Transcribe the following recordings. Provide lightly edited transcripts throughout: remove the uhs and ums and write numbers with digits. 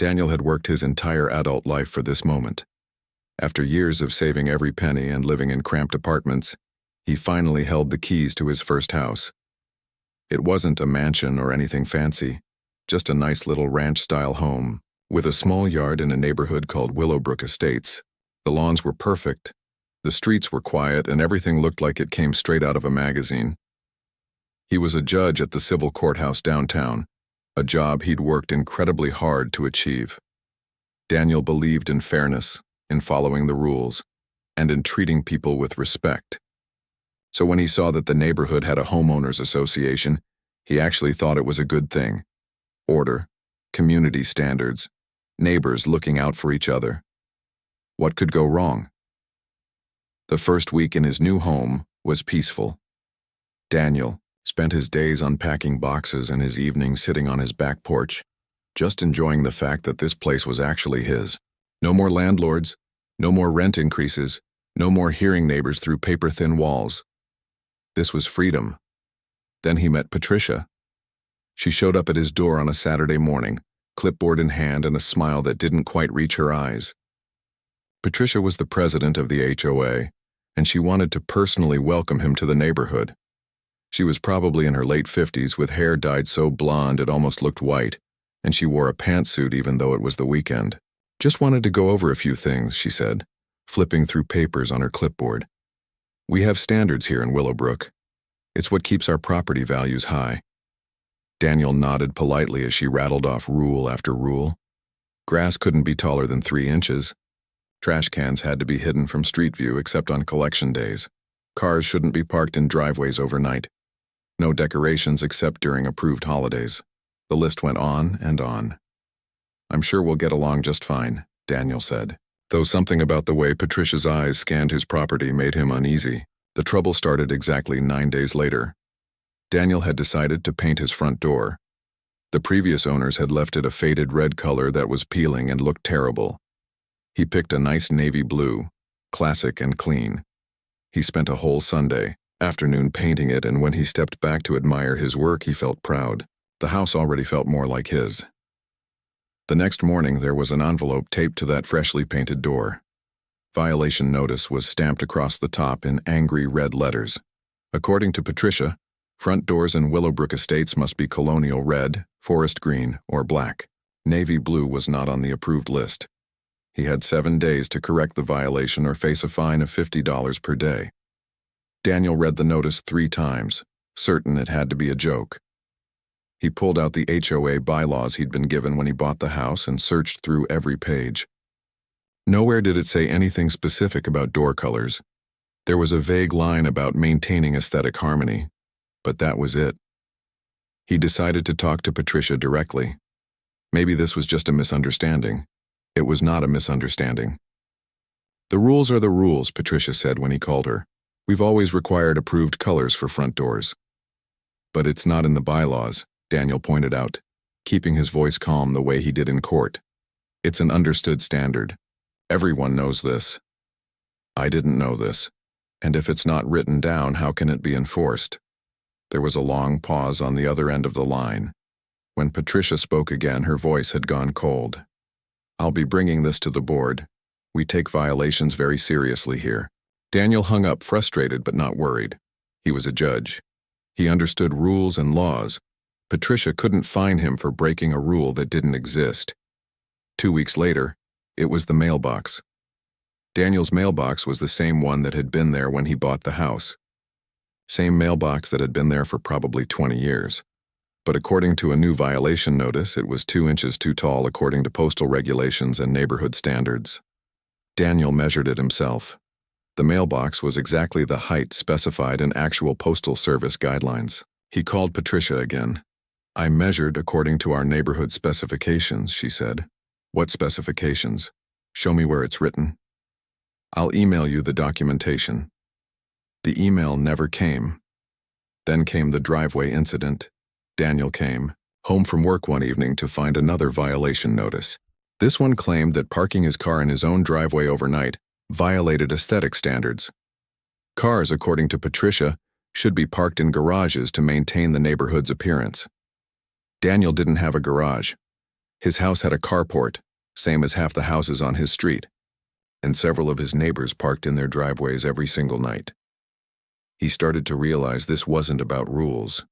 Daniel had worked his entire adult life for this moment. After years of saving every penny and living in cramped apartments, he finally held the keys to his first house. It wasn't a mansion or anything fancy, just a nice little ranch-style home, with a small yard in a neighborhood called Willowbrook Estates. The lawns were perfect, the streets were quiet, and everything looked like it came straight out of a magazine. He was a judge at the civil courthouse downtown, a job he'd worked incredibly hard to achieve. Daniel believed in fairness, in following the rules, and in treating people with respect. So when he saw that the neighborhood had a homeowners association, he actually thought it was a good thing. Order, community standards, neighbors looking out for each other. What could go wrong? The first week in his new home was peaceful. Daniel spent his days unpacking boxes and his evenings sitting on his back porch, just enjoying the fact that this place was actually his. No more landlords, no more rent increases, no more hearing neighbors through paper-thin walls. This was freedom. Then he met Patricia. She showed up at his door on a Saturday morning, clipboard in hand and a smile that didn't quite reach her eyes. Patricia was the president of the HOA, and she wanted to personally welcome him to the neighborhood. She was probably in her late 50s with hair dyed so blonde it almost looked white, and she wore a pantsuit even though it was the weekend. Just wanted to go over a few things, she said, flipping through papers on her clipboard. We have standards here in Willowbrook. It's what keeps our property values high. Daniel nodded politely as she rattled off rule after rule. Grass couldn't be taller than 3 inches. Trash cans had to be hidden from street view except on collection days. Cars shouldn't be parked in driveways overnight. No decorations except during approved holidays. The list went on and on. I'm sure we'll get along just fine, Daniel said, though something about the way Patricia's eyes scanned his property made him uneasy. The trouble started exactly 9 days later. Daniel had decided to paint his front door. The previous owners had left it a faded red color that was peeling and looked terrible. He picked a nice navy blue, classic and clean. He spent a whole Sunday afternoon painting it, and when he stepped back to admire his work, he felt proud. The house already felt more like his. The next morning, there was an envelope taped to that freshly painted door. Violation notice was stamped across the top in angry red letters. According to Patricia, front doors in Willowbrook Estates must be colonial red, forest green, or black. Navy blue was not on the approved list. He had 7 days to correct the violation or face a fine of $50 per day. Daniel read the notice 3 times, certain it had to be a joke. He pulled out the HOA bylaws he'd been given when he bought the house and searched through every page. Nowhere did it say anything specific about door colors. There was a vague line about maintaining aesthetic harmony, but that was it. He decided to talk to Patricia directly. Maybe this was just a misunderstanding. It was not a misunderstanding. The rules are the rules, Patricia said when he called her. We've always required approved colors for front doors. But it's not in the bylaws, Daniel pointed out, keeping his voice calm the way he did in court. It's an understood standard. Everyone knows this. I didn't know this. And if it's not written down, how can it be enforced? There was a long pause on the other end of the line. When Patricia spoke again, her voice had gone cold. I'll be bringing this to the board. We take violations very seriously here. Daniel hung up, frustrated but not worried. He was a judge. He understood rules and laws. Patricia couldn't fine him for breaking a rule that didn't exist. 2 weeks later, it was the mailbox. Daniel's mailbox was the same one that had been there when he bought the house. Same mailbox that had been there for probably 20 years. But according to a new violation notice, it was 2 inches too tall according to postal regulations and neighborhood standards. Daniel measured it himself. The mailbox was exactly the height specified in actual postal service guidelines. He called Patricia again. I measured according to our neighborhood specifications, she said. What specifications? Show me where it's written. I'll email you the documentation. The email never came. Then came the driveway incident. Daniel came home from work one evening to find another violation notice. This one claimed that parking his car in his own driveway overnight violated aesthetic standards. Cars, according to Patricia, should be parked in garages to maintain the neighborhood's appearance. Daniel didn't have a garage. His house had a carport, same as half the houses on his street, and several of his neighbors parked in their driveways every single night. He started to realize this wasn't about rules.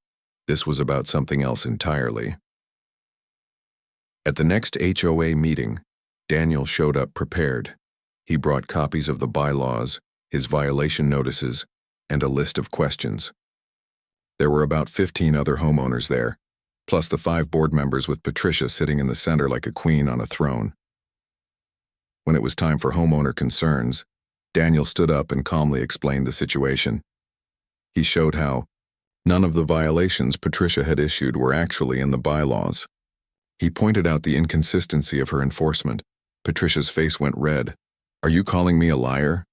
This was about something else entirely. At the next HOA meeting, Daniel showed up prepared. He brought copies of the bylaws, his violation notices, and a list of questions. There were about 15 other homeowners there, plus the 5 board members with Patricia sitting in the center like a queen on a throne. When it was time for homeowner concerns, Daniel stood up and calmly explained the situation. He showed how none of the violations Patricia had issued were actually in the bylaws. He pointed out the inconsistency of her enforcement. Patricia's face went red. "Are you calling me a liar?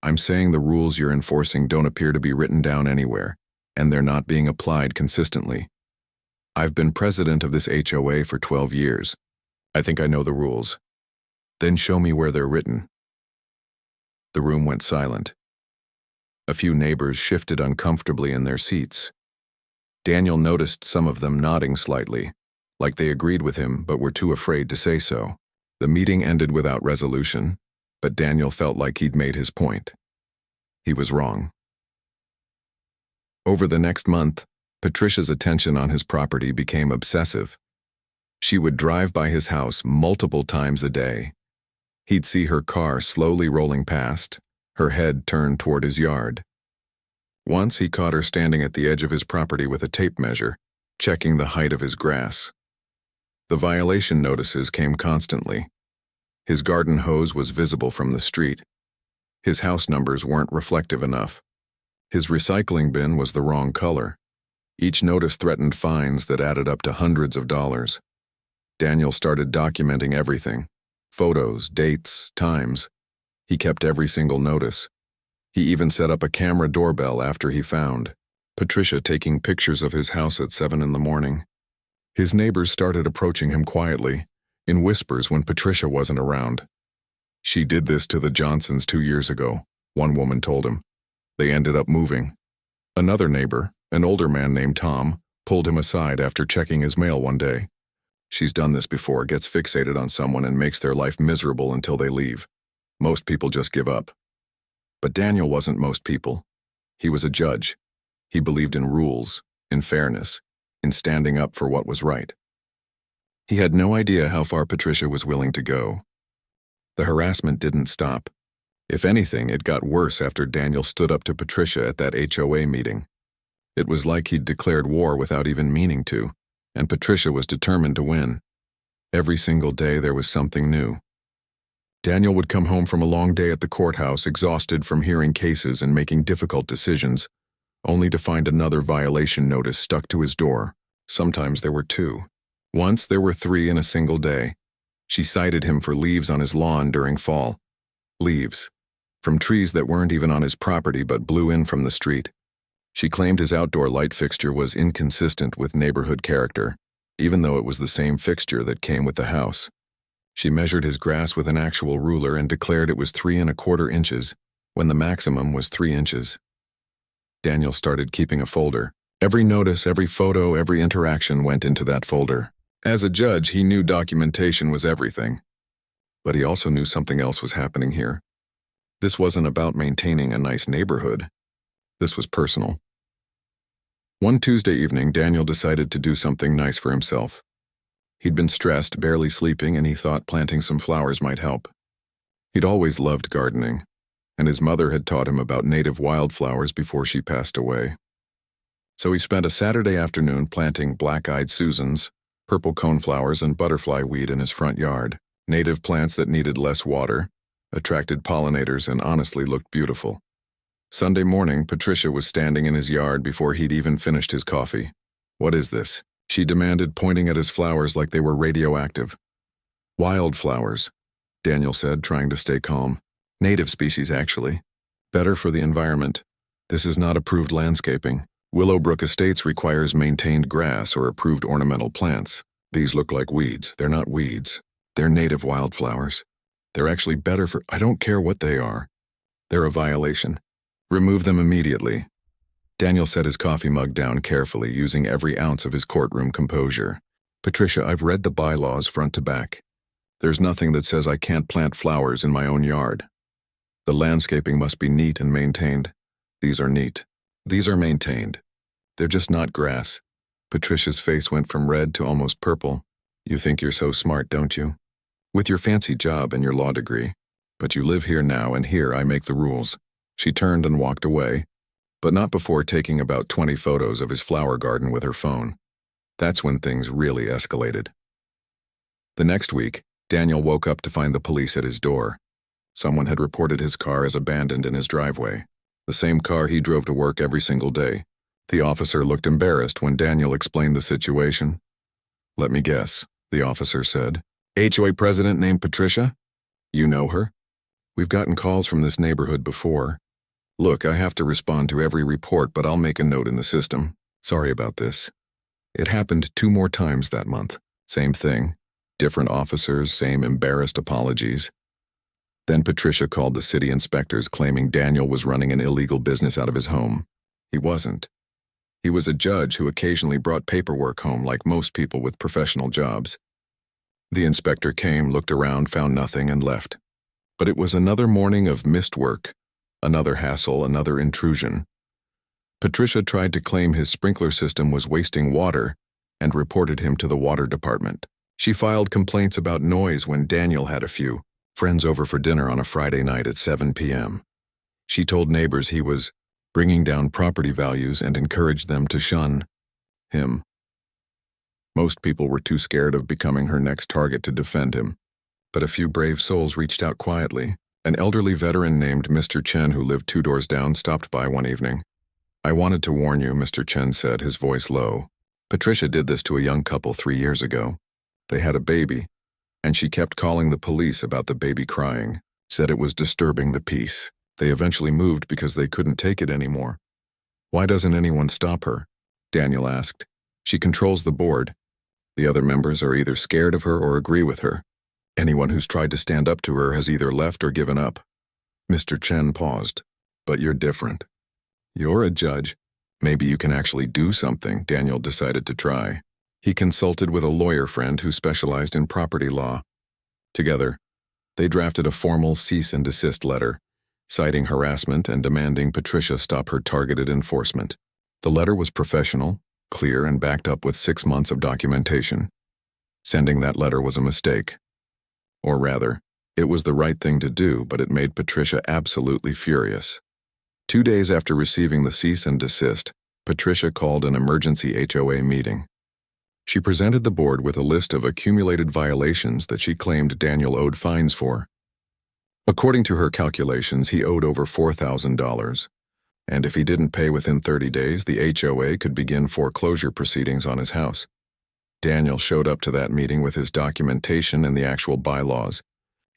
I'm saying the rules you're enforcing don't appear to be written down anywhere, and they're not being applied consistently. I've been president of this HOA for 12 years. I think I know the rules. Then show me where they're written." The room went silent. A few neighbors shifted uncomfortably in their seats. Daniel noticed some of them nodding slightly, like they agreed with him but were too afraid to say so. The meeting ended without resolution, but Daniel felt like he'd made his point. He was wrong. Over the next month, Patricia's attention on his property became obsessive. She would drive by his house multiple times a day. He'd see her car slowly rolling past, her head turned toward his yard. Once he caught her standing at the edge of his property with a tape measure, checking the height of his grass. The violation notices came constantly. His garden hose was visible from the street. His house numbers weren't reflective enough. His recycling bin was the wrong color. Each notice threatened fines that added up to hundreds of dollars. Daniel started documenting everything. Photos, dates, times. He kept every single notice. He even set up a camera doorbell after he found Patricia taking pictures of his house at 7 in the morning. His neighbors started approaching him quietly, in whispers when Patricia wasn't around. "She did this to the Johnsons 2 years ago," one woman told him. "They ended up moving." Another neighbor, an older man named Tom, pulled him aside after checking his mail one day. "She's done this before, gets fixated on someone and makes their life miserable until they leave. Most people just give up." But Daniel wasn't most people. He was a judge. He believed in rules, in fairness, in standing up for what was right. He had no idea how far Patricia was willing to go. The harassment didn't stop. If anything, it got worse after Daniel stood up to Patricia at that HOA meeting. It was like he'd declared war without even meaning to, and Patricia was determined to win. Every single day there was something new. Daniel would come home from a long day at the courthouse, exhausted from hearing cases and making difficult decisions, only to find another violation notice stuck to his door. Sometimes there were 2. Once there were 3 in a single day. She cited him for leaves on his lawn during fall. Leaves. From trees that weren't even on his property but blew in from the street. She claimed his outdoor light fixture was inconsistent with neighborhood character, even though it was the same fixture that came with the house. She measured his grass with an actual ruler and declared it was 3¼ inches, when the maximum was 3 inches. Daniel started keeping a folder. Every notice, every photo, every interaction went into that folder. As a judge, he knew documentation was everything. But he also knew something else was happening here. This wasn't about maintaining a nice neighborhood. This was personal. One Tuesday evening, Daniel decided to do something nice for himself. He'd been stressed, barely sleeping, and he thought planting some flowers might help. He'd always loved gardening, and his mother had taught him about native wildflowers before she passed away. So he spent a Saturday afternoon planting black-eyed Susans, purple coneflowers, and butterfly weed in his front yard. Native plants that needed less water, attracted pollinators, and honestly looked beautiful. Sunday morning, Patricia was standing in his yard before he'd even finished his coffee. "What is this?" she demanded, pointing at his flowers like they were radioactive. "Wildflowers," Daniel said, trying to stay calm. "Native species, actually. Better for the environment. This is not approved landscaping. Willowbrook Estates requires maintained grass or approved ornamental plants. These look like weeds. They're not weeds. They're native wildflowers. They're actually better for— I don't care what they are. They're a violation. Remove them immediately." Daniel set his coffee mug down carefully, using every ounce of his courtroom composure. Patricia, I've read the bylaws front to back. There's nothing that says I can't plant flowers in my own yard. The landscaping must be neat and maintained. These are neat. These are maintained. They're just not grass. Patricia's face went from red to almost purple. You think you're so smart, don't you? With your fancy job and your law degree. But you live here now, and here I make the rules. She turned and walked away, but not before taking about 20 photos of his flower garden with her phone. That's when things really escalated. The next week, Daniel woke up to find the police at his door. Someone had reported his car as abandoned in his driveway, the same car he drove to work every single day. The officer looked embarrassed when Daniel explained the situation. "Let me guess," the officer said. "HOA president named Patricia? You know her? We've gotten calls from this neighborhood before. Look, I have to respond to every report, but I'll make a note in the system. Sorry about this." It happened 2 more times that month. Same thing. Different officers, same embarrassed apologies. Then Patricia called the city inspectors claiming Daniel was running an illegal business out of his home. He wasn't. He was a judge who occasionally brought paperwork home like most people with professional jobs. The inspector came, looked around, found nothing, and left. But it was another morning of missed work, another hassle, another intrusion. Patricia tried to claim his sprinkler system was wasting water and reported him to the water department. She filed complaints about noise when Daniel had a few friends over for dinner on a Friday night at 7 p.m. She told neighbors he was bringing down property values and encouraged them to shun him. Most people were too scared of becoming her next target to defend him, but a few brave souls reached out quietly. An elderly veteran named Mr. Chen, who lived 2 doors down, stopped by one evening. "I wanted to warn you," Mr. Chen said, his voice low. "Patricia did this to a young couple 3 years ago. They had a baby, and she kept calling the police about the baby crying, said it was disturbing the peace. They eventually moved because they couldn't take it anymore." "Why doesn't anyone stop her?" Daniel asked. "She controls the board. The other members are either scared of her or agree with her. Anyone who's tried to stand up to her has either left or given up." Mr. Chen paused. "But you're different. You're a judge. Maybe you can actually do something." Daniel decided to try. He consulted with a lawyer friend who specialized in property law. Together, they drafted a formal cease and desist letter, citing harassment and demanding Patricia stop her targeted enforcement. The letter was professional, clear, and backed up with 6 months of documentation. Sending that letter was a mistake. Or rather, it was the right thing to do, but it made Patricia absolutely furious. 2 days after receiving the cease and desist, Patricia called an emergency HOA meeting. She presented the board with a list of accumulated violations that she claimed Daniel owed fines for. According to her calculations, he owed over $4,000, and if he didn't pay within 30 days, the HOA could begin foreclosure proceedings on his house. Daniel showed up to that meeting with his documentation and the actual bylaws.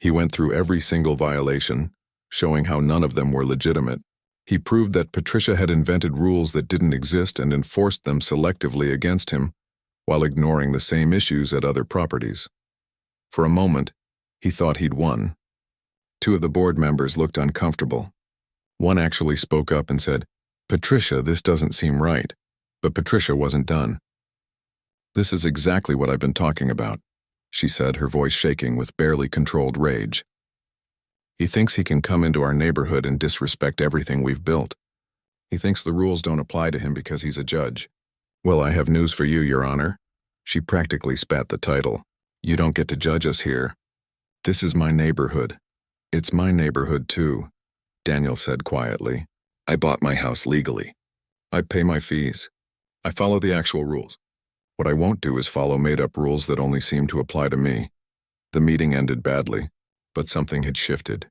He went through every single violation, showing how none of them were legitimate. He proved that Patricia had invented rules that didn't exist and enforced them selectively against him, while ignoring the same issues at other properties. For a moment, he thought he'd won. 2 of the board members looked uncomfortable. One actually spoke up and said, "Patricia, this doesn't seem right." But Patricia wasn't done. "This is exactly what I've been talking about," she said, her voice shaking with barely controlled rage. "He thinks he can come into our neighborhood and disrespect everything we've built. He thinks the rules don't apply to him because he's a judge. Well, I have news for you, Your Honor." She practically spat the title. "You don't get to judge us here. This is my neighborhood. It's my neighborhood too," Daniel said quietly. "I bought my house legally. I pay my fees. I follow the actual rules. What I won't do is follow made-up rules that only seem to apply to me." The meeting ended badly, but something had shifted.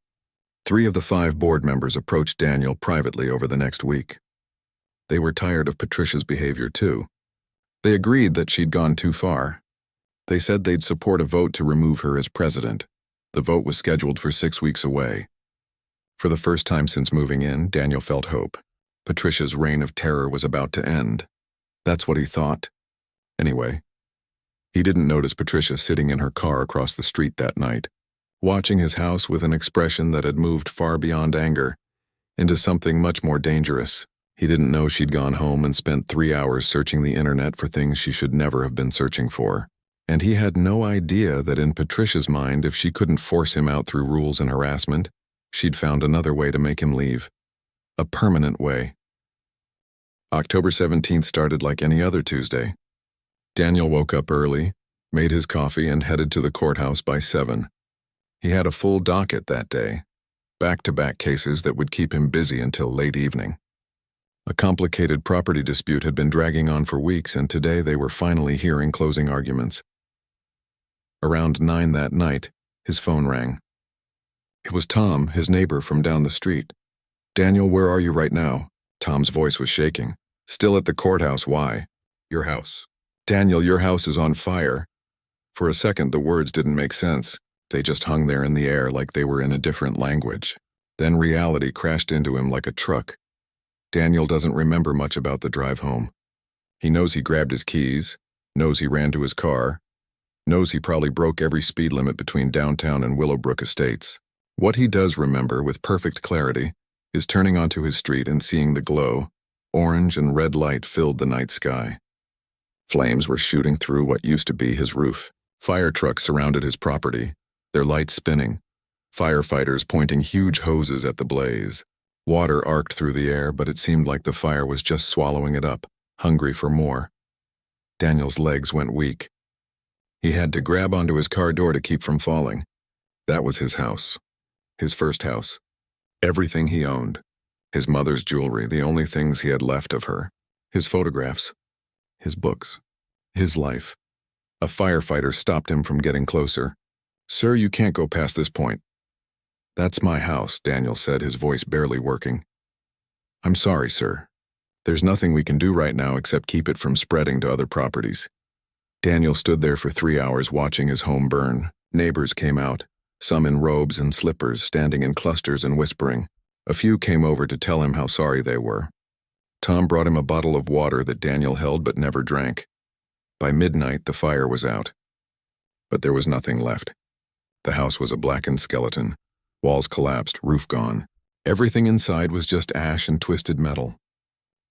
3 of the 5 board members approached Daniel privately over the next week. They were tired of Patricia's behavior too. They agreed that she'd gone too far. They said they'd support a vote to remove her as president. The vote was scheduled for 6 weeks away. For the first time since moving in, Daniel felt hope. Patricia's reign of terror was about to end. That's what he thought. Anyway, he didn't notice Patricia sitting in her car across the street that night, watching his house with an expression that had moved far beyond anger into something much more dangerous. He didn't know she'd gone home and spent 3 hours searching the internet for things she should never have been searching for. And he had no idea that in Patricia's mind, if she couldn't force him out through rules and harassment, she'd found another way to make him leave. A permanent way. October 17th started like any other Tuesday. Daniel woke up early, made his coffee, and headed to the courthouse by 7. He had a full docket that day, back-to-back cases that would keep him busy until late evening. A complicated property dispute had been dragging on for weeks, and today they were finally hearing closing arguments. Around 9 that night, his phone rang. It was Tom, his neighbor from down the street. "Daniel, where are you right now?" Tom's voice was shaking. "Still at the courthouse, why?" "Your house." "Daniel, your house is on fire." For a second, the words didn't make sense. They just hung there in the air like they were in a different language. Then reality crashed into him like a truck. Daniel doesn't remember much about the drive home. He knows he grabbed his keys, knows he ran to his car, knows he probably broke every speed limit between downtown and Willowbrook Estates. What he does remember with perfect clarity is turning onto his street and seeing the glow. Orange and red light filled the night sky. Flames were shooting through what used to be his roof. Fire trucks surrounded his property, their lights spinning. Firefighters pointing huge hoses at the blaze. Water arced through the air, but it seemed like the fire was just swallowing it up, hungry for more. Daniel's legs went weak. He had to grab onto his car door to keep from falling. That was his house. His first house. Everything he owned. His mother's jewelry, the only things he had left of her. His photographs. His books. His life. A firefighter stopped him from getting closer. "Sir, you can't go past this point." "That's my house," Daniel said, his voice barely working. "I'm sorry, sir. There's nothing we can do right now except keep it from spreading to other properties." Daniel stood there for 3 hours watching his home burn. Neighbors came out, some in robes and slippers, standing in clusters and whispering. A few came over to tell him how sorry they were. Tom brought him a bottle of water that Daniel held but never drank. By midnight, the fire was out. But there was nothing left. The house was a blackened skeleton. Walls collapsed, roof gone. Everything inside was just ash and twisted metal.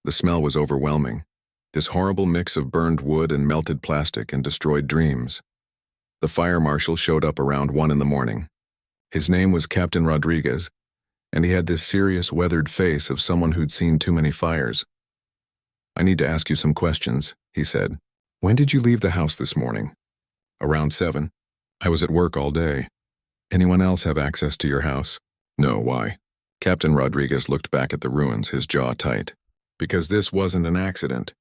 The smell was overwhelming. This horrible mix of burned wood and melted plastic and destroyed dreams. The fire marshal showed up around 1 in the morning. His name was Captain Rodriguez, and he had this serious, weathered face of someone who'd seen too many fires. "I need to ask you some questions," he said. "When did you leave the house this morning?" "Around 7. I was at work all day. Anyone else have access to your house?" "No, why?" Captain Rodriguez looked back at the ruins, his jaw tight. "Because this wasn't an accident.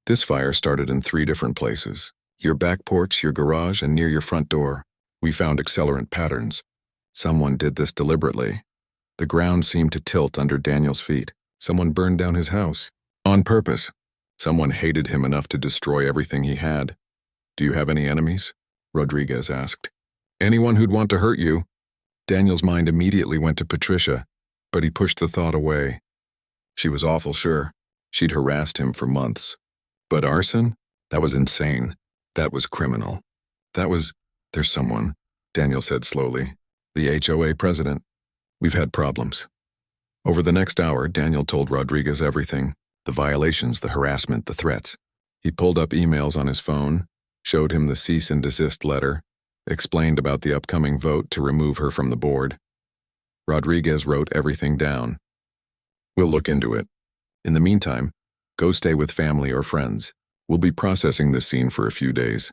This fire started in 3 different places. Your back porch, your garage, and near your front door. We found accelerant patterns. Someone did this deliberately." The ground seemed to tilt under Daniel's feet. Someone burned down his house. On purpose. Someone hated him enough to destroy everything he had. "Do you have any enemies?" Rodriguez asked. "Anyone who'd want to hurt you." Daniel's mind immediately went to Patricia, but he pushed the thought away. She was awful sure. She'd harassed him for months. But arson? That was insane. That was criminal. There's someone, Daniel said slowly. "The HOA president. We've had problems." Over the next hour, Daniel told Rodriguez everything. The violations, the harassment, the threats. He pulled up emails on his phone, showed him the cease and desist letter, explained about the upcoming vote to remove her from the board. Rodriguez wrote everything down. "We'll look into it. In the meantime, go stay with family or friends. We'll be processing this scene for a few days."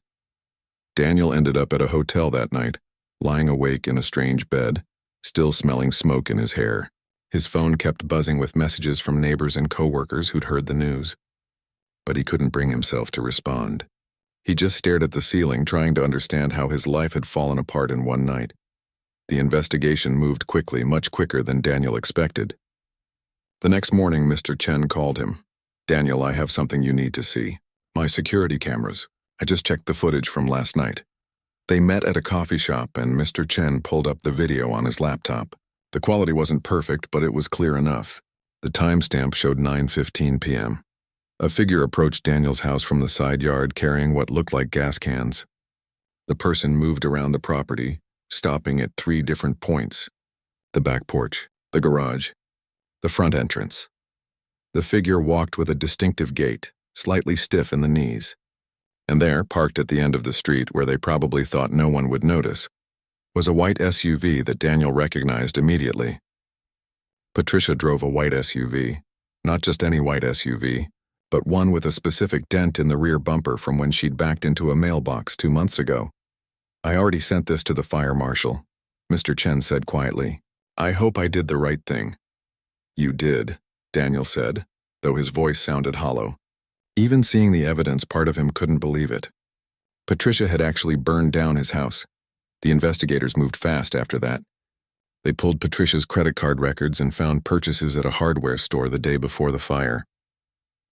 Daniel ended up at a hotel that night, lying awake in a strange bed, still smelling smoke in his hair. His phone kept buzzing with messages from neighbors and coworkers who'd heard the news. But he couldn't bring himself to respond. He just stared at the ceiling, trying to understand how his life had fallen apart in one night. The investigation moved quickly, much quicker than Daniel expected. The next morning, Mr. Chen called him. "Daniel, I have something you need to see. My security cameras. I just checked the footage from last night." They met at a coffee shop, and Mr. Chen pulled up the video on his laptop. The quality wasn't perfect, but it was clear enough. The timestamp showed 9:15 p.m. A figure approached Daniel's house from the side yard carrying what looked like gas cans. The person moved around the property, stopping at 3 different points: the back porch, the garage, the front entrance. The figure walked with a distinctive gait, slightly stiff in the knees. And there, parked at the end of the street where they probably thought no one would notice, was a white SUV that Daniel recognized immediately. Patricia drove a white SUV, not just any white SUV, but one with a specific dent in the rear bumper from when she'd backed into a mailbox 2 months ago. "I already sent this to the fire marshal," Mr. Chen said quietly. "I hope I did the right thing." "You did," Daniel said, though his voice sounded hollow. Even seeing the evidence, part of him couldn't believe it. Patricia had actually burned down his house. The investigators moved fast after that. They pulled Patricia's credit card records and found purchases at a hardware store the day before the fire.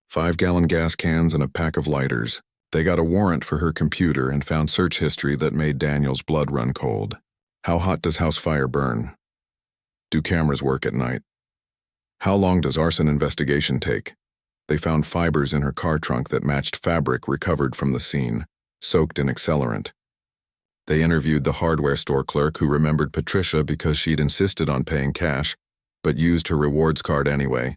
5-gallon gas cans and a pack of lighters. They got a warrant for her computer and found search history that made Daniel's blood run cold. How hot does house fire burn? Do cameras work at night? How long does arson investigation take? They found fibers in her car trunk that matched fabric recovered from the scene, soaked in accelerant. They interviewed the hardware store clerk who remembered Patricia because she'd insisted on paying cash, but used her rewards card anyway,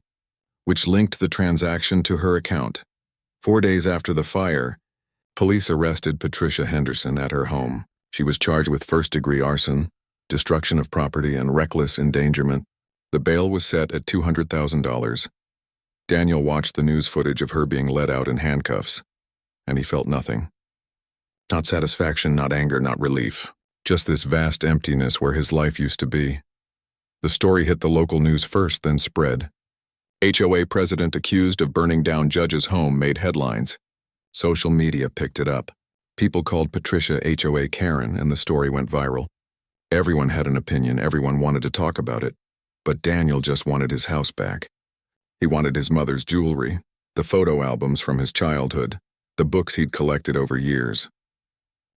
which linked the transaction to her account. 4 days after the fire, police arrested Patricia Henderson at her home. She was charged with first-degree arson, destruction of property, and reckless endangerment. The bail was set at $200,000. Daniel watched the news footage of her being led out in handcuffs, and he felt nothing. Not satisfaction, not anger, not relief. Just this vast emptiness where his life used to be. The story hit the local news first, then spread. HOA president accused of burning down judge's home made headlines. Social media picked it up. People called Patricia HOA Karen, and the story went viral. Everyone had an opinion, everyone wanted to talk about it. But Daniel just wanted his house back. He wanted his mother's jewelry, the photo albums from his childhood, the books he'd collected over years.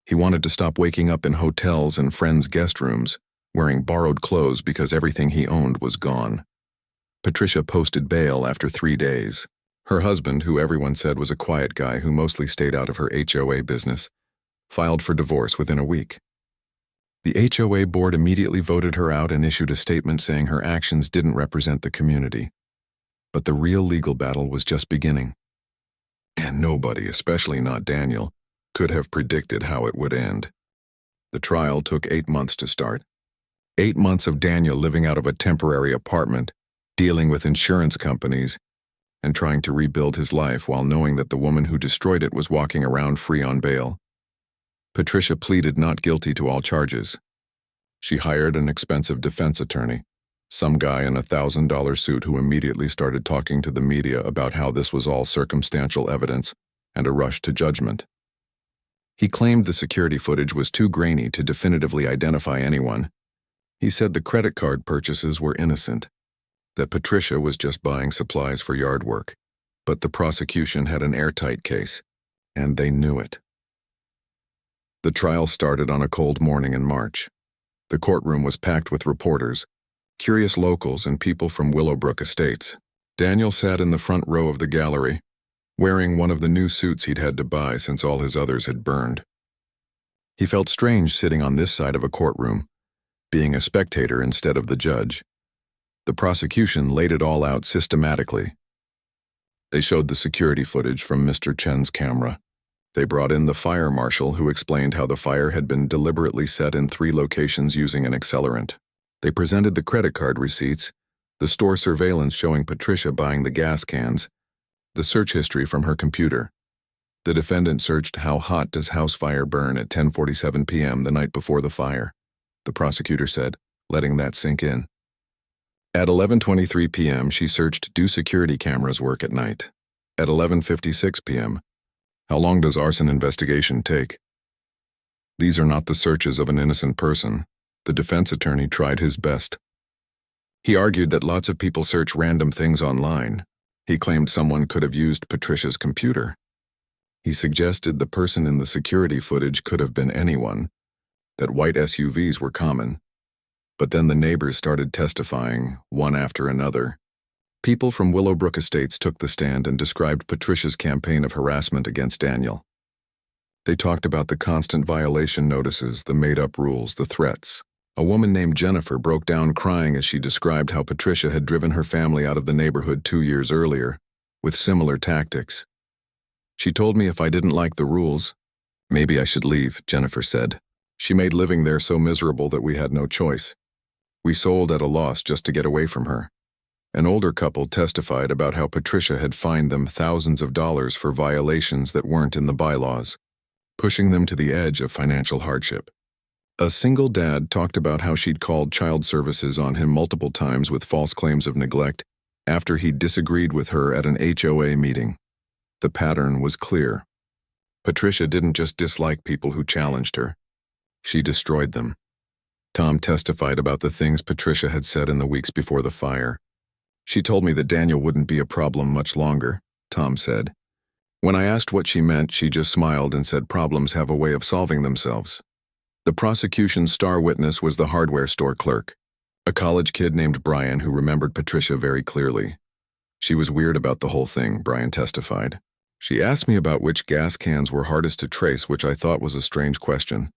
He wanted to stop waking up in hotels and friends' guest rooms, wearing borrowed clothes because everything he owned was gone. Patricia posted bail after 3 days. Her husband, who everyone said was a quiet guy who mostly stayed out of her HOA business, filed for divorce within a week. The HOA board immediately voted her out and issued a statement saying her actions didn't represent the community. But the real legal battle was just beginning. And nobody, especially not Daniel, could have predicted how it would end. The trial took 8 months to start. 8 months of Daniel living out of a temporary apartment, dealing with insurance companies, and trying to rebuild his life while knowing that the woman who destroyed it was walking around free on bail. Patricia pleaded not guilty to all charges. She hired an expensive defense attorney, some guy in a $1,000 suit who immediately started talking to the media about how this was all circumstantial evidence and a rush to judgment. He claimed the security footage was too grainy to definitively identify anyone. He said the credit card purchases were innocent, that Patricia was just buying supplies for yard work. But the prosecution had an airtight case, and they knew it. The trial started on a cold morning in March. The courtroom was packed with reporters, curious locals, and people from Willowbrook Estates. Daniel sat in the front row of the gallery, wearing one of the new suits he'd had to buy since all his others had burned. He felt strange sitting on this side of a courtroom, being a spectator instead of the judge. The prosecution laid it all out systematically. They showed the security footage from Mr. Chen's camera. They brought in the fire marshal who explained how the fire had been deliberately set in 3 locations using an accelerant. They presented the credit card receipts, the store surveillance showing Patricia buying the gas cans, the search history from her computer. The defendant searched how hot does house fire burn at 10:47 p.m. the night before the fire, the prosecutor said, letting that sink in. At 11:23 p.m., she searched do security cameras work at night. At 11:56 p.m., how long does arson investigation take? These are not the searches of an innocent person. The defense attorney tried his best. He argued that lots of people search random things online. He claimed someone could have used Patricia's computer. He suggested the person in the security footage could have been anyone, that white SUVs were common. But then the neighbors started testifying, one after another. People from Willowbrook Estates took the stand and described Patricia's campaign of harassment against Daniel. They talked about the constant violation notices, the made-up rules, the threats. A woman named Jennifer broke down crying as she described how Patricia had driven her family out of the neighborhood 2 years earlier, with similar tactics. She told me if I didn't like the rules, maybe I should leave, Jennifer said. She made living there so miserable that we had no choice. We sold at a loss just to get away from her. An older couple testified about how Patricia had fined them thousands of dollars for violations that weren't in the bylaws, pushing them to the edge of financial hardship. A single dad talked about how she'd called child services on him multiple times with false claims of neglect after he disagreed with her at an HOA meeting. The pattern was clear. Patricia didn't just dislike people who challenged her. She destroyed them. Tom testified about the things Patricia had said in the weeks before the fire. She told me that Daniel wouldn't be a problem much longer, Tom said. When I asked what she meant, she just smiled and said problems have a way of solving themselves. The prosecution's star witness was the hardware store clerk, a college kid named Brian who remembered Patricia very clearly. She was weird about the whole thing, Brian testified. She asked me about which gas cans were hardest to trace, which I thought was a strange question.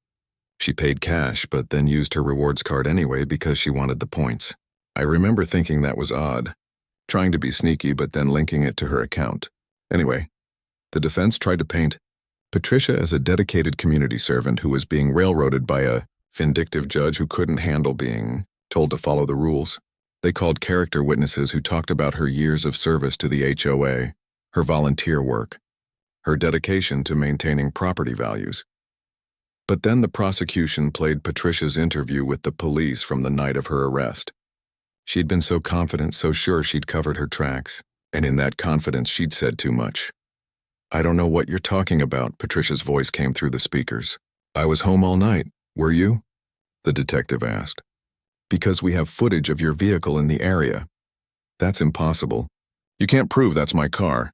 She paid cash, but then used her rewards card anyway because she wanted the points. I remember thinking that was odd, trying to be sneaky but then linking it to her account. Anyway, the defense tried to paint Patricia as a dedicated community servant who was being railroaded by a vindictive judge who couldn't handle being told to follow the rules. They called character witnesses who talked about her years of service to the HOA, her volunteer work, her dedication to maintaining property values. But then the prosecution played Patricia's interview with the police from the night of her arrest. She'd been so confident, so sure she'd covered her tracks, and in that confidence she'd said too much. I don't know what you're talking about, Patricia's voice came through the speakers. I was home all night. Were you? The detective asked. Because we have footage of your vehicle in the area. That's impossible. You can't prove that's my car.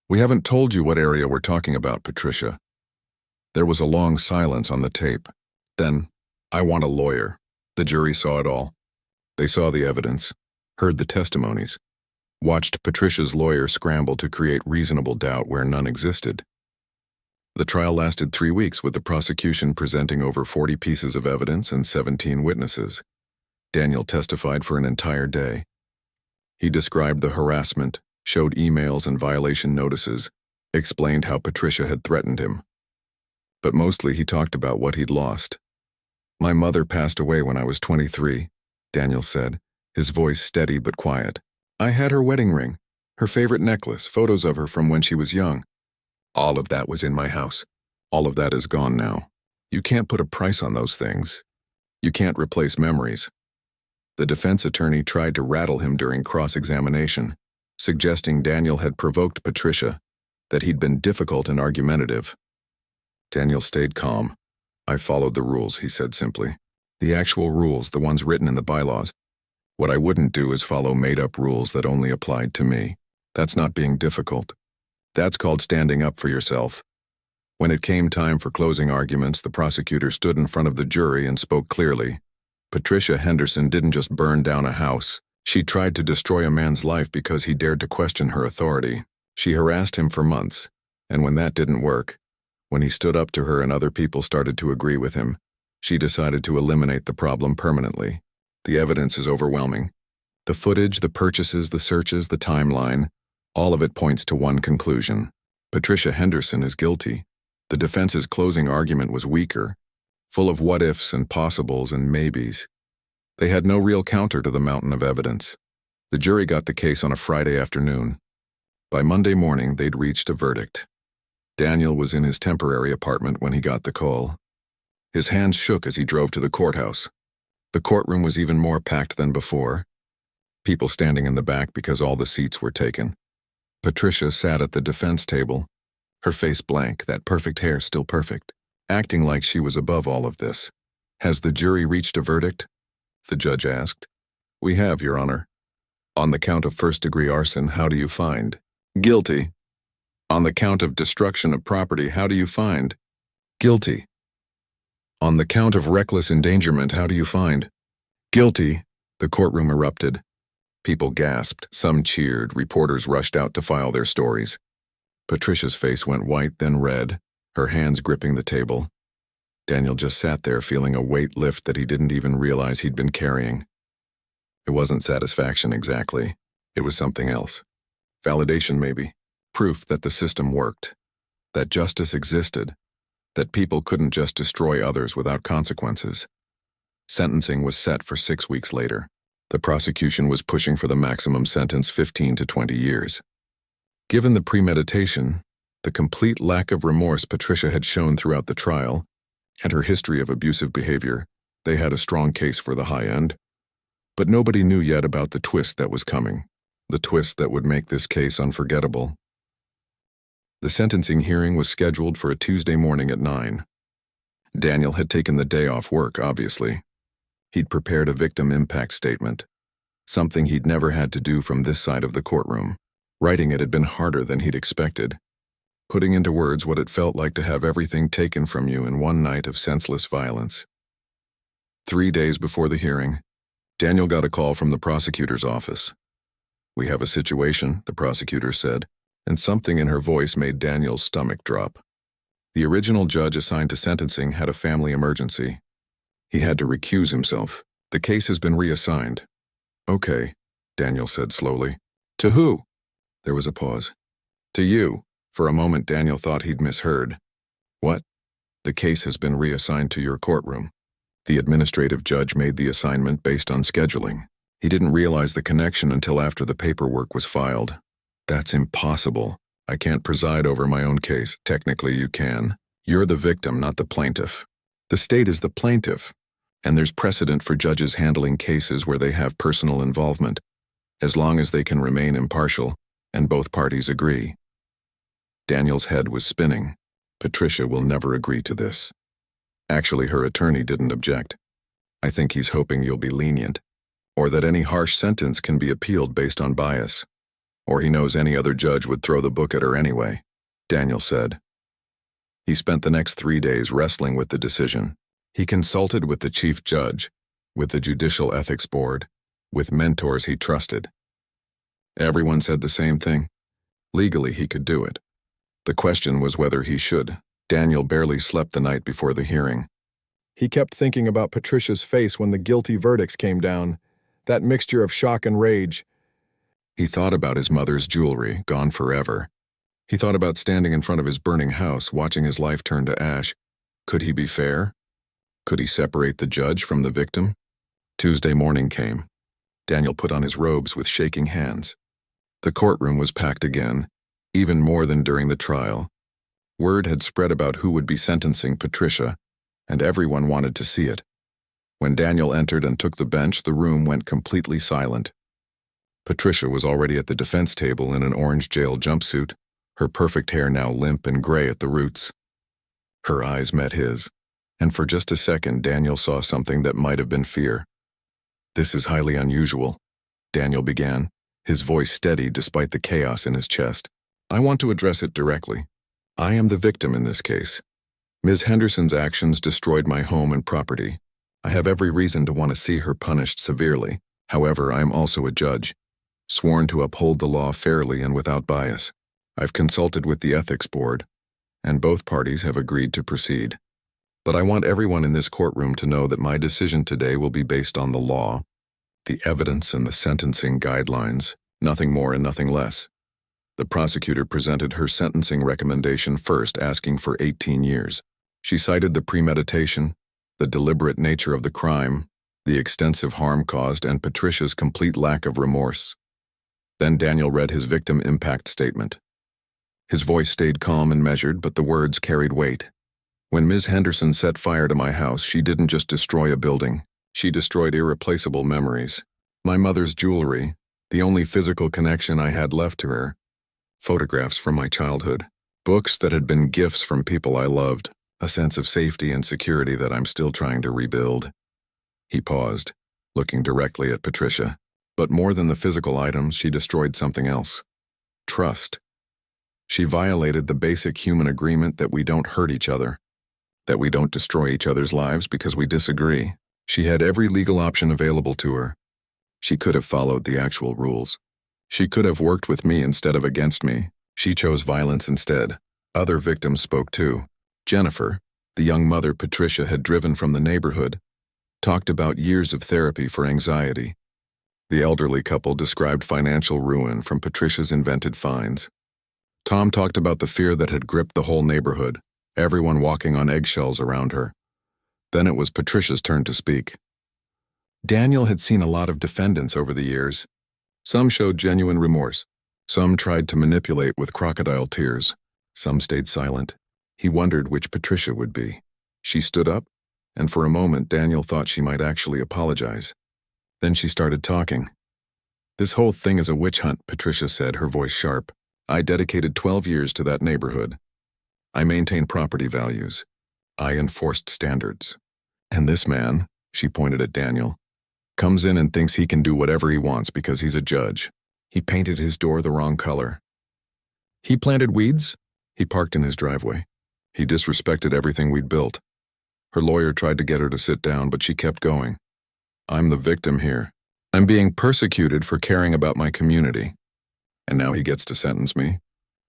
We haven't told you what area we're talking about, Patricia. There was a long silence on the tape. Then, I want a lawyer. The jury saw it all. They saw the evidence, heard the testimonies, watched Patricia's lawyer scramble to create reasonable doubt where none existed. The trial lasted 3 weeks with the prosecution presenting over 40 pieces of evidence and 17 witnesses. Daniel testified for an entire day. He described the harassment, showed emails and violation notices, explained how Patricia had threatened him. But mostly he talked about what he'd lost. My mother passed away when I was 23, Daniel said, his voice steady but quiet. I had her wedding ring, her favorite necklace, photos of her from when she was young. All of that was in my house. All of that is gone now. You can't put a price on those things. You can't replace memories. The defense attorney tried to rattle him during cross-examination, suggesting Daniel had provoked Patricia, that he'd been difficult and argumentative. Daniel stayed calm. I followed the rules, he said simply. The actual rules, the ones written in the bylaws. What I wouldn't do is follow made-up rules that only applied to me. That's not being difficult. That's called standing up for yourself. When it came time for closing arguments, the prosecutor stood in front of the jury and spoke clearly. Patricia Henderson didn't just burn down a house. She tried to destroy a man's life because he dared to question her authority. She harassed him for months, and when that didn't work, when he stood up to her and other people started to agree with him, she decided to eliminate the problem permanently. The evidence is overwhelming. The footage, the purchases, the searches, the timeline, all of it points to one conclusion. Patricia Henderson is guilty. The defense's closing argument was weaker, full of what-ifs and possibles and maybes. They had no real counter to the mountain of evidence. The jury got the case on a Friday afternoon. By Monday morning, they'd reached a verdict. Daniel was in his temporary apartment when he got the call. His hands shook as he drove to the courthouse. The courtroom was even more packed than before. People standing in the back because all the seats were taken. Patricia sat at the defense table, her face blank, that perfect hair still perfect, acting like she was above all of this. Has the jury reached a verdict? The judge asked. We have, Your Honor. On the count of first-degree arson, how do you find? Guilty. On the count of destruction of property, how do you find? Guilty. On the count of reckless endangerment, how do you find? Guilty. The courtroom erupted. People gasped, some cheered, reporters rushed out to file their stories. Patricia's face went white, then red, her hands gripping the table. Daniel just sat there feeling a weight lift that he didn't even realize he'd been carrying. It wasn't satisfaction exactly. It was something else. Validation, maybe. Proof that the system worked, that justice existed, that people couldn't just destroy others without consequences. Sentencing was set for 6 weeks later. The prosecution was pushing for the maximum sentence, 15 to 20 years. Given the premeditation, the complete lack of remorse Patricia had shown throughout the trial, and her history of abusive behavior, they had a strong case for the high end. But nobody knew yet about the twist that was coming, the twist that would make this case unforgettable. The sentencing hearing was scheduled for a Tuesday morning at 9. Daniel had taken the day off work, obviously. He'd prepared a victim impact statement, something he'd never had to do from this side of the courtroom. Writing it had been harder than he'd expected, putting into words what it felt like to have everything taken from you in one night of senseless violence. 3 days before the hearing, Daniel got a call from the prosecutor's office. "We have a situation," the prosecutor said, and something in her voice made Daniel's stomach drop. The original judge assigned to sentencing had a family emergency. He had to recuse himself. "The case has been reassigned." "Okay," Daniel said slowly. "To who?" There was a pause. "To you." For a moment, Daniel thought he'd misheard. "What?" "The case has been reassigned to your courtroom." The administrative judge made the assignment based on scheduling. He didn't realize the connection until after the paperwork was filed. "That's impossible. I can't preside over my own case." "Technically, you can. You're the victim, not the plaintiff. The state is the plaintiff, and there's precedent for judges handling cases where they have personal involvement, as long as they can remain impartial and both parties agree." Daniel's head was spinning. Patricia will never agree to this. Actually, her attorney didn't object. "I think he's hoping you'll be lenient, or that any harsh sentence can be appealed based on bias. Or he knows any other judge would throw the book at her anyway," Daniel said. He spent the next 3 days wrestling with the decision. He consulted with the chief judge, with the Judicial Ethics Board, with mentors he trusted. Everyone said the same thing. Legally, he could do it. The question was whether he should. Daniel barely slept the night before the hearing. He kept thinking about Patricia's face when the guilty verdicts came down, that mixture of shock and rage. He thought about his mother's jewelry, gone forever. He thought about standing in front of his burning house, watching his life turn to ash. Could he be fair? Could he separate the judge from the victim? Tuesday morning came. Daniel put on his robes with shaking hands. The courtroom was packed again, even more than during the trial. Word had spread about who would be sentencing Patricia, and everyone wanted to see it. When Daniel entered and took the bench, the room went completely silent. Patricia was already at the defense table in an orange jail jumpsuit, her perfect hair now limp and gray at the roots. Her eyes met his, and for just a second Daniel saw something that might have been fear. "This is highly unusual," Daniel began, his voice steady despite the chaos in his chest. "I want to address it directly. I am the victim in this case. Ms. Henderson's actions destroyed my home and property. I have every reason to want to see her punished severely. However, I am also a judge, sworn to uphold the law fairly and without bias. I've consulted with the Ethics Board, and both parties have agreed to proceed. But I want everyone in this courtroom to know that my decision today will be based on the law, the evidence and the sentencing guidelines, nothing more and nothing less." The prosecutor presented her sentencing recommendation first, asking for 18 years. She cited the premeditation, the deliberate nature of the crime, the extensive harm caused, and Patricia's complete lack of remorse. Then Daniel read his victim impact statement. His voice stayed calm and measured, but the words carried weight. "When Ms. Henderson set fire to my house, she didn't just destroy a building. She destroyed irreplaceable memories. My mother's jewelry, the only physical connection I had left to her. Photographs from my childhood. Books that had been gifts from people I loved. A sense of safety and security that I'm still trying to rebuild." He paused, looking directly at Patricia. But more than the physical items, she destroyed something else. Trust. She violated the basic human agreement that we don't hurt each other, that we don't destroy each other's lives because we disagree. She had every legal option available to her. She could have followed the actual rules. She could have worked with me instead of against me. She chose violence instead. Other victims spoke too. Jennifer, the young mother Patricia had driven from the neighborhood, talked about years of therapy for anxiety. The elderly couple described financial ruin from Patricia's invented fines. Tom talked about the fear that had gripped the whole neighborhood, everyone walking on eggshells around her. Then it was Patricia's turn to speak. Daniel had seen a lot of defendants over the years. Some showed genuine remorse. Some tried to manipulate with crocodile tears. Some stayed silent. He wondered which Patricia would be. She stood up, and for a moment Daniel thought she might actually apologize. Then she started talking. "This whole thing is a witch hunt," Patricia said, her voice sharp. "I dedicated 12 years to that neighborhood. I maintained property values. I enforced standards. And this man," she pointed at Daniel, "comes in and thinks he can do whatever he wants because he's a judge. He painted his door the wrong color. He planted weeds. He parked in his driveway. He disrespected everything we'd built." Her lawyer tried to get her to sit down, but she kept going. "I'm the victim here. I'm being persecuted for caring about my community. And now he gets to sentence me.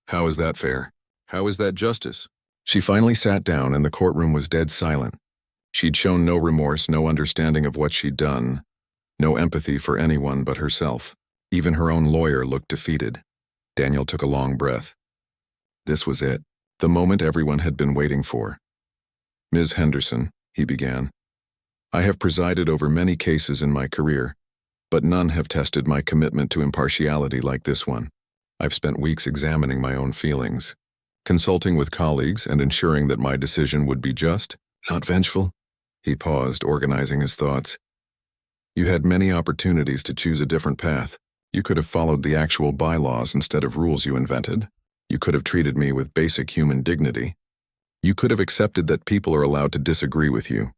How is that fair? How is that justice?" She finally sat down and the courtroom was dead silent. She'd shown no remorse, no understanding of what she'd done, no empathy for anyone but herself. Even her own lawyer looked defeated. Daniel took a long breath. This was it, the moment everyone had been waiting for. "Ms. Henderson," he began, "I have presided over many cases in my career, but none have tested my commitment to impartiality like this one. I've spent weeks examining my own feelings, consulting with colleagues and ensuring that my decision would be just, not vengeful." He paused, organizing his thoughts. "You had many opportunities to choose a different path. You could have followed the actual bylaws instead of rules you invented. You could have treated me with basic human dignity. You could have accepted that people are allowed to disagree with you.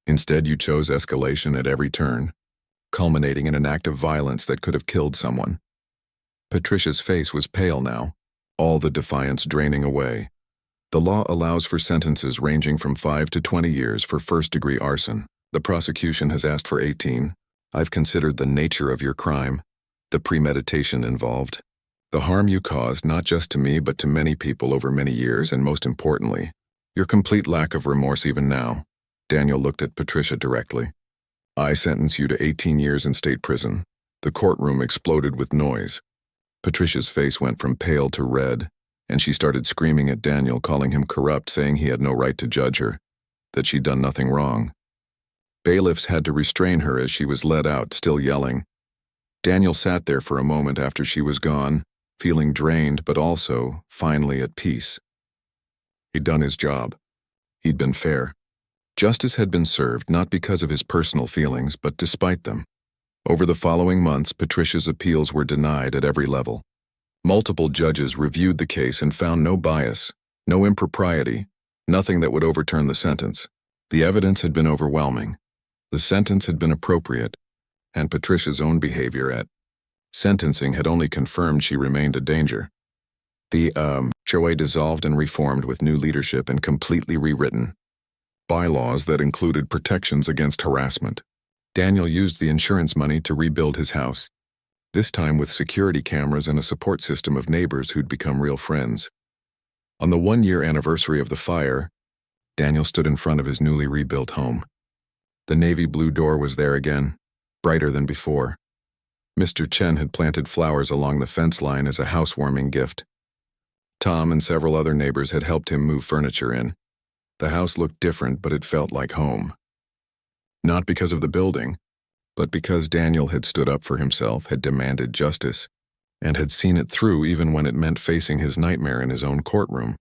Instead, you chose escalation at every turn, culminating in an act of violence that could have killed someone." Patricia's face was pale now, all the defiance draining away. "The law allows for sentences ranging from 5 to 20 years for first-degree arson. The prosecution has asked for 18. I've considered the nature of your crime, the premeditation involved, the harm you caused not just to me but to many people over many years, and most importantly, your complete lack of remorse even now." Daniel looked at Patricia directly. "I sentence you to 18 years in state prison." The courtroom exploded with noise. Patricia's face went from pale to red, and she started screaming at Daniel, calling him corrupt, saying he had no right to judge her, that she'd done nothing wrong. Bailiffs had to restrain her as she was led out, still yelling. Daniel sat there for a moment after she was gone, feeling drained but also, finally, at peace. He'd done his job. He'd been fair. Justice had been served not because of his personal feelings, but despite them. Over the following months, Patricia's appeals were denied at every level. Multiple judges reviewed the case and found no bias, no impropriety, nothing that would overturn the sentence. The evidence had been overwhelming. The sentence had been appropriate, and Patricia's own behavior at sentencing had only confirmed she remained a danger. The HOA dissolved and reformed with new leadership and completely rewritten bylaws that included protections against harassment. Daniel used the insurance money to rebuild his house, this time with security cameras and a support system of neighbors who'd become real friends. On the 1-year anniversary of the fire, Daniel stood in front of his newly rebuilt home. The navy blue door was there again, brighter than before. Mr. Chen had planted flowers along the fence line as a housewarming gift. Tom and several other neighbors had helped him move furniture in. The house looked different, but it felt like home. Not because of the building, but because Daniel had stood up for himself, had demanded justice, and had seen it through even when it meant facing his nightmare in his own courtroom.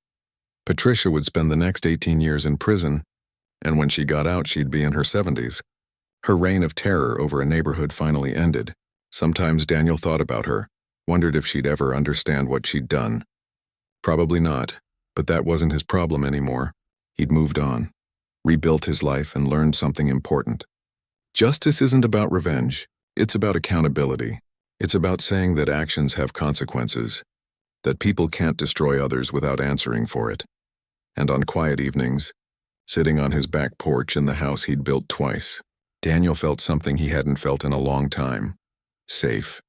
Patricia would spend the next 18 years in prison, and when she got out, she'd be in her 70s. Her reign of terror over a neighborhood finally ended. Sometimes Daniel thought about her, wondered if she'd ever understand what she'd done. Probably not, but that wasn't his problem anymore. He'd moved on, rebuilt his life, and learned something important. Justice isn't about revenge. It's about accountability. It's about saying that actions have consequences, that people can't destroy others without answering for it. And on quiet evenings, sitting on his back porch in the house he'd built twice, Daniel felt something he hadn't felt in a long time. Safe.